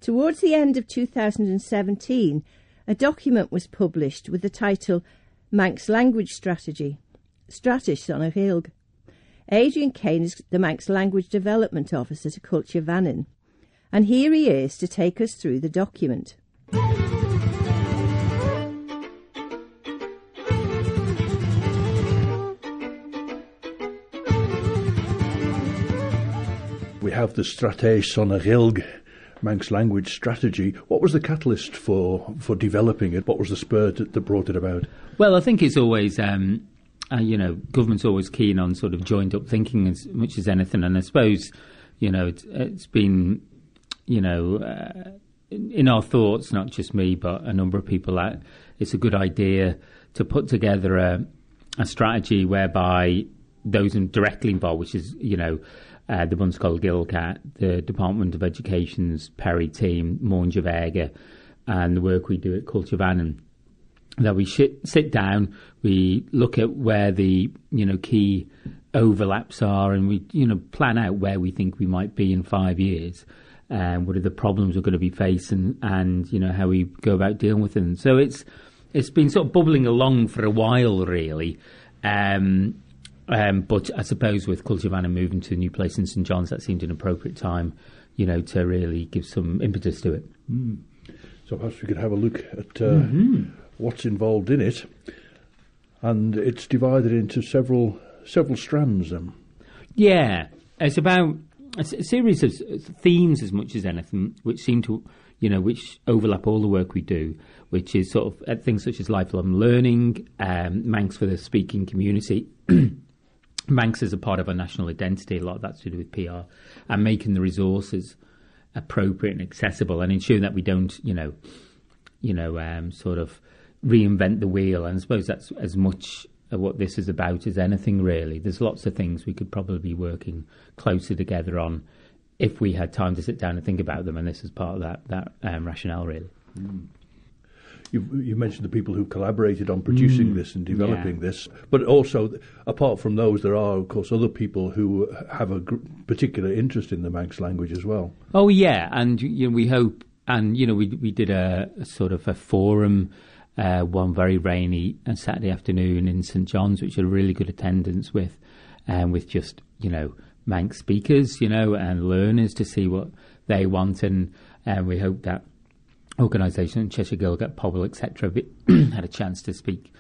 Towards the end of 2017, a document was published with the title Manx Language Strategy, Strategy on a Hilg. Adrian Cain is the Manx Language Development Officer to Culture Vannin, and here he is to take us through the document. We have the Strategy on a Hilg, Manx Language Strategy. What was the catalyst for developing it? What was the spur that brought it about? Well, I think it's always, government's always keen on sort of joined-up thinking as much as anything. And I suppose, it's been, in our thoughts, not just me, but a number of people, it's a good idea to put together a strategy whereby those directly involved, which is, the Bunscoil Gilgat, the Department of Education's Perry team, Morn Vega, and the work we do at Culture Vannin, that we sit down, we look at where the key overlaps are, and we plan out where we think we might be in 5 years, and what are the problems we're going to be facing, and how we go about dealing with them. So it's been sort of bubbling along for a while, really. But I suppose with Culture Vannin moving to a new place in St John's, that seemed an appropriate time, to really give some impetus to it. Mm. So perhaps we could have a look at what's involved in it, and it's divided into several strands. Yeah, it's about a series of themes as much as anything, which seem to, which overlap all the work we do, which is sort of things such as lifelong learning, Manx for the speaking community. Manx is a part of our national identity. A lot of that's to do with PR and making the resources appropriate and accessible, and ensuring that we don't, sort of reinvent the wheel. And I suppose that's as much what this is about as anything, really. There's lots of things we could probably be working closer together on if we had time to sit down and think about them, and this is part of that rationale, really. Mm. You mentioned the people who collaborated on producing this and developing this, but also, apart from those, there are, of course, other people who have a particular interest in the Manx language as well. Oh, yeah, and we hope, and we did a sort of a forum one very rainy Saturday afternoon in St John's, which had really good attendance with just Manx speakers, and learners to see what they want, and we hope that organisation, Cheshire Gilgat, Pobble, etc., had a chance to speak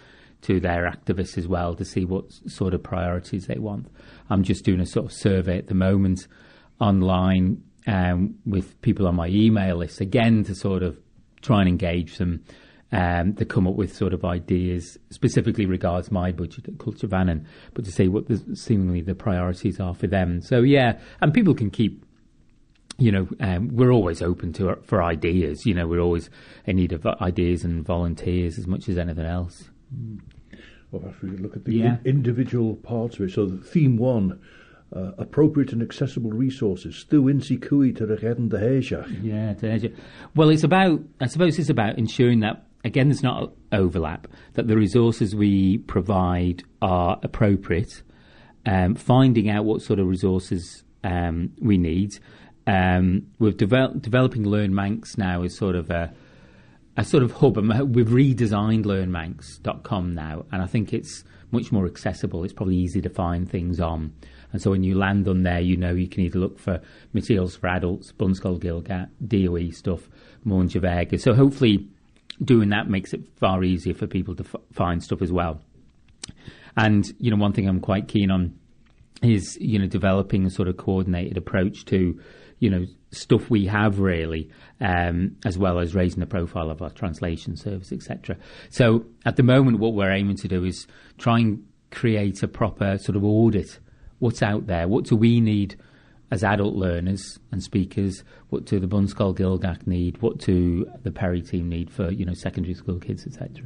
to their activists as well to see what sort of priorities they want. I'm just doing a sort of survey at the moment online with people on my email list, again, to sort of try and engage them to come up with sort of ideas, specifically regards my budget at Culture Vannin, but to see what seemingly the priorities are for them. So, yeah, and people can keep we're always open for ideas. We're always in need of ideas and volunteers as much as anything else. Well, perhaps we could look at the individual parts of it. So, theme 1, appropriate and accessible resources. Stu insi cui to the head and the Asia. Yeah, to Asia. Well, I suppose it's about ensuring that, again, there's not overlap, that the resources we provide are appropriate, finding out what sort of resources we need. We're developing Learn Manx now as sort of a sort of hub, and we've redesigned learnmanx.com now, and I think it's much more accessible. It's probably easy to find things on, and so when you land on there, you can either look for materials for adults, Bunscoil Gilgat, DOE stuff, Morn Vega. So hopefully doing that makes it far easier for people to find stuff as well. And one thing I'm quite keen on is developing a sort of coordinated approach to stuff we have, really, as well as raising the profile of our translation service, etc. So at the moment, what we're aiming to do is try and create a proper sort of audit. What's out there? What do we need as adult learners and speakers? What do the Bunscoil Gilgat need? What do the Perry team need for secondary school kids, etc.?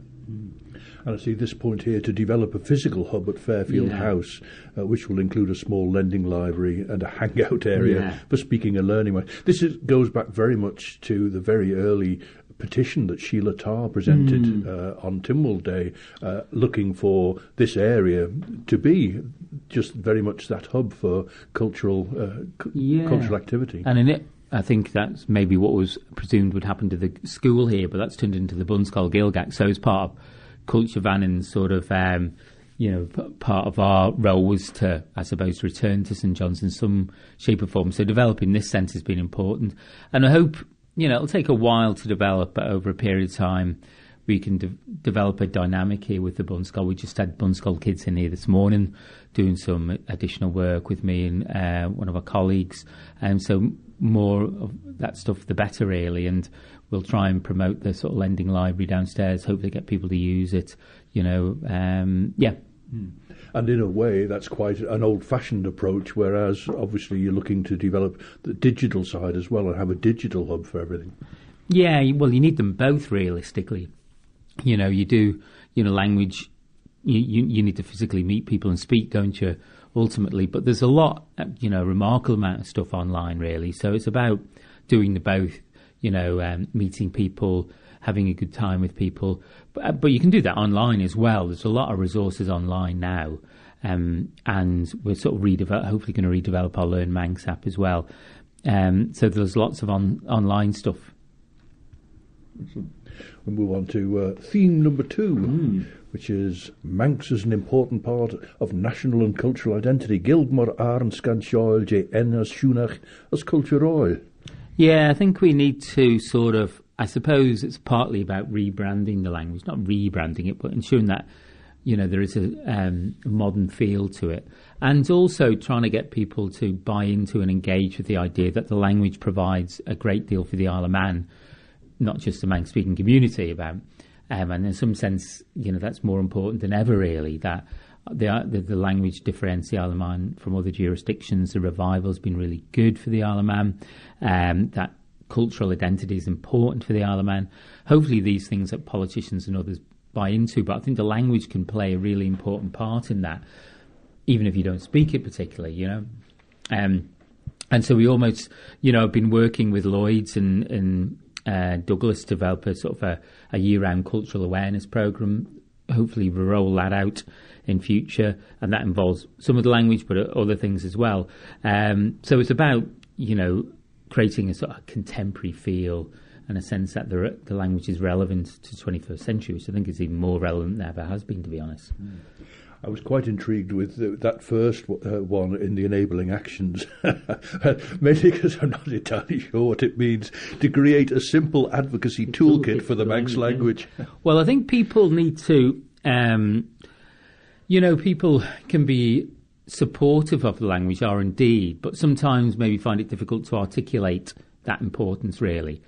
And I see this point here to develop a physical hub at Fairfield House, which will include a small lending library and a hangout area for speaking and learning. This goes back very much to the very early petition that Shiaght Laa presented on Tynwald Day, looking for this area to be just very much that hub for cultural activity. And I think that's maybe what was presumed would happen to the school here, but that's turned into the Bunscoil Gaelgach. So as part of Culture Vannon's sort of, part of our role was to, I suppose, return to St John's in some shape or form. So developing this sense has been important. And I hope, it'll take a while to develop, but over a period of time, we can develop a dynamic here with the Bunscoil. We just had Bunscoil kids in here this morning doing some additional work with me and one of our colleagues. And so more of that stuff, the better, really. And we'll try and promote the sort of lending library downstairs, hopefully get people to use it, And in a way, that's quite an old-fashioned approach, whereas obviously you're looking to develop the digital side as well and have a digital hub for everything. Yeah, well, you need them both, realistically. You do, language, you need to physically meet people and speak, don't you, ultimately? But there's a lot, remarkable amount of stuff online, really. So it's about doing the both, meeting people, having a good time with people. But you can do that online as well. There's a lot of resources online now. And we're sort of hopefully going to redevelop our Learn Manx app as well. So there's lots of online stuff. We'll move on to theme number 2, which is Manx is an important part of national and cultural identity. Gilgmor Arn Scanshoil je Enas Shunach as culture. Yeah, I think we need to sort of, I suppose it's partly about rebranding the language, not rebranding it, but ensuring that, there is a modern feel to it. And also trying to get people to buy into and engage with the idea that the language provides a great deal for the Isle of Man, not just the Manx-speaking community about. And in some sense, that's more important than ever, really, that the language differentiates the Isle of Man from other jurisdictions. The revival's been really good for the Isle of Man. That cultural identity is important for the Isle of Man. Hopefully these things that politicians and others buy into, but I think the language can play a really important part in that, even if you don't speak it particularly, And so we almost, have been working with Lloyd's and Douglas to develop a sort of a year-round cultural awareness programme. Hopefully we'll roll that out in future, and that involves some of the language, but other things as well. So it's about, creating a sort of contemporary feel and a sense that the language is relevant to the 21st century, which I think is even more relevant than ever has been, to be honest. I was quite intrigued with that first one in the enabling actions, mainly because I'm not entirely sure what it means to create a simple advocacy toolkit for the Manx language. Well, I think people need to, people can be supportive of the language, are indeed, but sometimes maybe find it difficult to articulate that importance, really.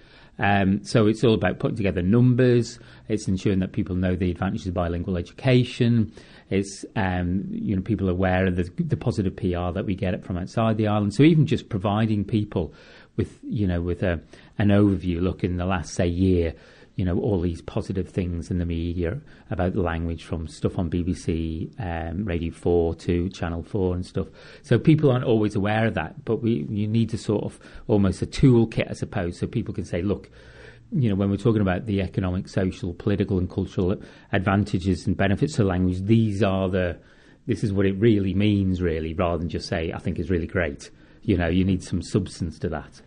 So it's all about putting together numbers. It's ensuring that people know the advantages of bilingual education. It's people are aware of the positive PR that we get from outside the island. So even just providing people with an overview, look, in the last, say, year, all these positive things in the media about the language, from stuff on BBC, Radio 4 to Channel 4 and stuff. So people aren't always aware of that, but you need to sort of almost a toolkit, I suppose, so people can say, look, when we're talking about the economic, social, political and cultural advantages and benefits of language, this is what it really means, really, rather than just say, I think it's really great. You need some substance to that.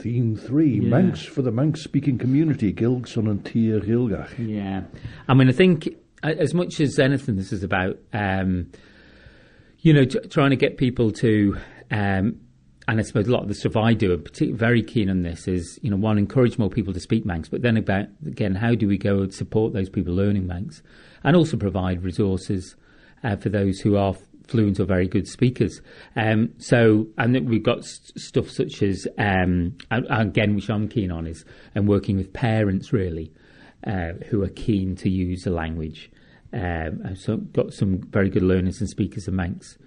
Theme 3, Manx for the Manx-speaking community, Gilgson and Tir Gilgach. Yeah. I mean, I think as much as anything, this is about, trying to get people to, and I suppose a lot of the stuff I do, I'm very keen on this, is, one, encourage more people to speak Manx, but then again, how do we go and support those people learning Manx, and also provide resources for those who are fluent or very good speakers. And we've got stuff such as, again, which I'm keen on, is working with parents, really, who are keen to use the language. So got some very good learners and speakers of Manx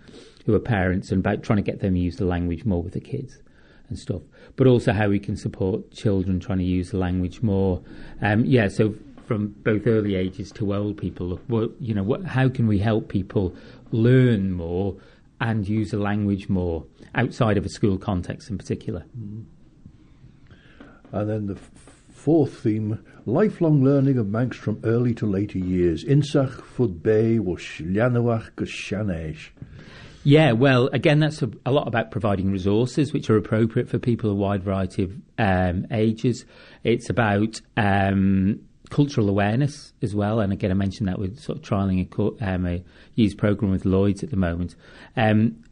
who are parents, and about trying to get them to use the language more with the kids and stuff. But also how we can support children trying to use the language more. So from both early ages to old people, how can we help people learn more and use the language more outside of a school context in particular? And then the fourth theme, lifelong learning of Manx from early to later years. Insach fud bay was llanawach gus shanesh. Yeah, well, again, that's a lot about providing resources which are appropriate for people of a wide variety of ages. It's about cultural awareness as well, and again, I mentioned that we're sort of trialling a youth programme with Lloyds at the moment.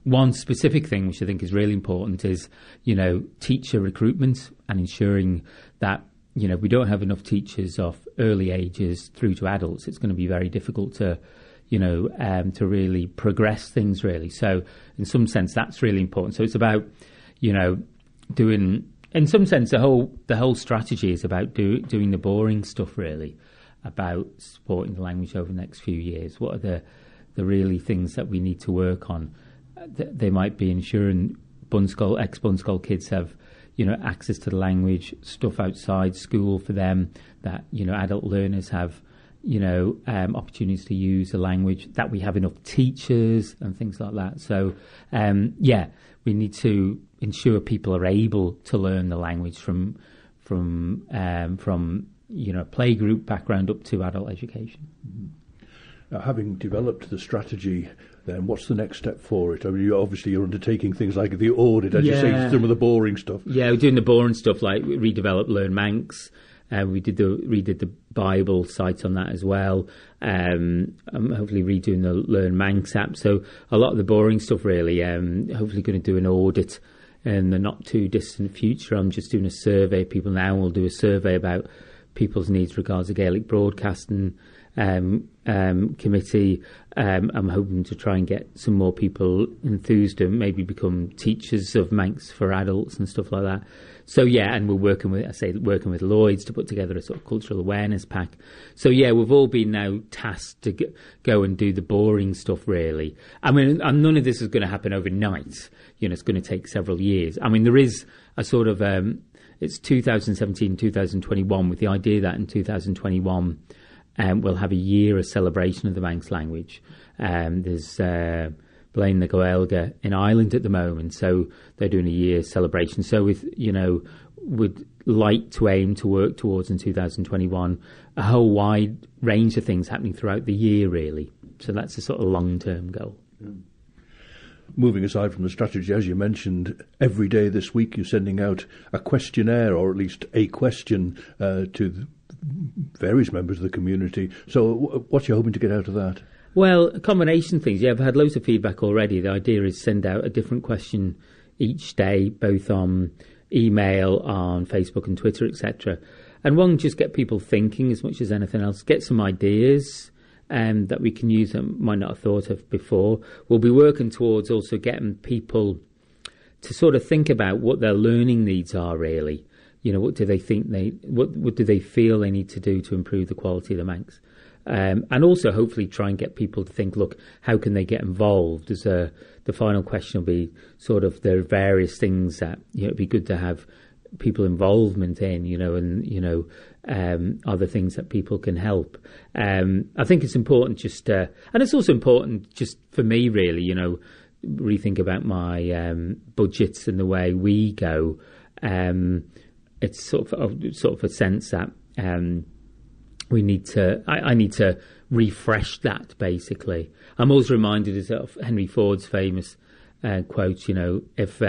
One specific thing which I think is really important is, teacher recruitment and ensuring that, we don't have enough teachers of early ages through to adults. It's going to be very difficult to really progress things, really. So in some sense, that's really important. So it's about, doing, in some sense, the whole strategy is about doing the boring stuff, really, about supporting the language over the next few years. What are the really things that we need to work on? They might be ensuring ex-Bunscoil kids have, access to the language, stuff outside school for them, that, adult learners have, opportunities to use the language, that we have enough teachers and things like that. So, we need to ensure people are able to learn the language from playgroup background up to adult education. Now, having developed the strategy, then what's the next step for it? I mean, you're undertaking things like the audit, as you say, some of the boring stuff. Yeah, we're doing the boring stuff like redevelop Learn Manx. We redid the Bible site on that as well. I'm hopefully redoing the Learn Manx app. So a lot of the boring stuff, really. Hopefully going to do an audit in the not too distant future. I'm just doing a survey. People now will do a survey about people's needs regards to Gaelic broadcasting committee. I'm hoping to try and get some more people enthused and maybe become teachers of Manx for adults and stuff like that. So and we're working with Lloyds to put together a sort of cultural awareness pack. So we've all been now tasked to go and do the boring stuff, really. I mean, and none of this is going to happen overnight. It's going to take several years. I mean, there is a sort of it's 2017, 2021, with the idea that in 2021 we'll have a year of celebration of the Manx language. There's Blaine the Gaelga in Ireland at the moment, so they're doing a year celebration. So would like to aim to work towards in 2021 a whole wide range of things happening throughout the year, really. So that's a sort of long-term goal. Yeah. Moving aside from the strategy, as you mentioned, every day this week you're sending out a questionnaire, or at least a question to various members of the community. So what you're hoping to get out of that? Well, a combination of things. I've had loads of feedback already. The idea is send out a different question each day, both on email, on Facebook and Twitter, etc. And one, just get people thinking as much as anything else. Get some ideas that we can use that might not have thought of before. We'll be working towards also getting people to sort of think about what their learning needs are, really. What do they think what do they feel they need to do to improve the quality of the Manx? And also hopefully try and get people to think, look, how can they get involved? The final question will be sort of there are various things that it'd be good to have people involvement in, and other things that people can help. I think it's important and it's also important just for me, really, rethink about my budgets and the way we go. It's sort of a sense that we need to. I need to refresh that. Basically, I'm always reminded of Henry Ford's famous quote. If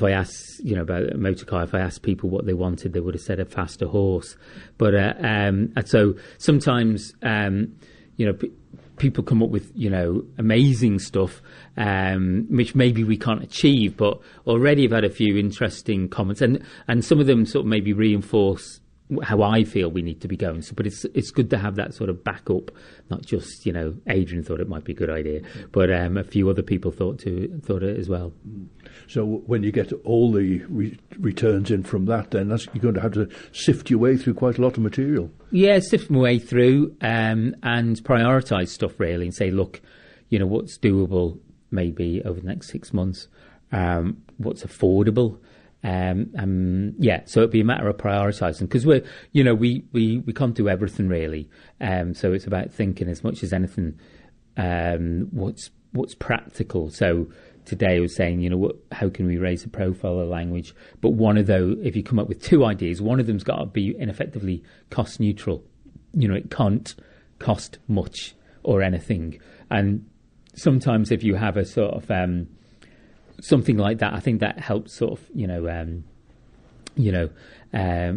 I ask about a motor car, if I asked people what they wanted, they would have said a faster horse. But so sometimes people come up with amazing stuff which maybe we can't achieve. But already I've had a few interesting comments, and some of them sort of maybe reinforce how I feel we need to be going. So, but it's good to have that sort of backup, not just Adrian thought it might be a good idea, but a few other people thought it as well. So when you get all the returns in from that, then you're going to have to sift your way through quite a lot of material. Yeah, sift my way through and prioritise stuff, really, and say, look, what's doable maybe over the next 6 months, what's affordable. So it'd be a matter of prioritising, because we can't do everything, really. So it's about thinking as much as anything, what's practical. So today I was saying, how can we raise the profile of language? But if you come up with two ideas, one of them's got to be effectively cost neutral. It can't cost much or anything. And sometimes if you have a sort of something like that, I think that helps sort of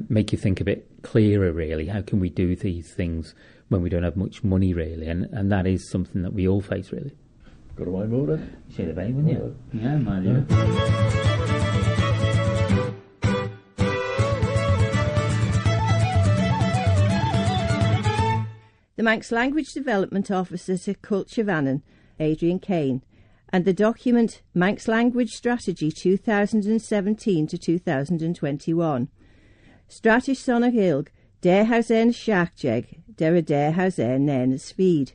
make you think a bit clearer. Really, how can we do these things when we don't have much money? Really, and that is something that we all face. Really. Got a wine more then? Share the bay, wouldn't you? Yeah, my dear. The Manx Language Development Officer to Culture Adrian Cain, and the document Manx Language Strategy 2017 to 2021. Stratish Sonach Ilg, Der Haus Shiacht Der Der Haus Nen Speed.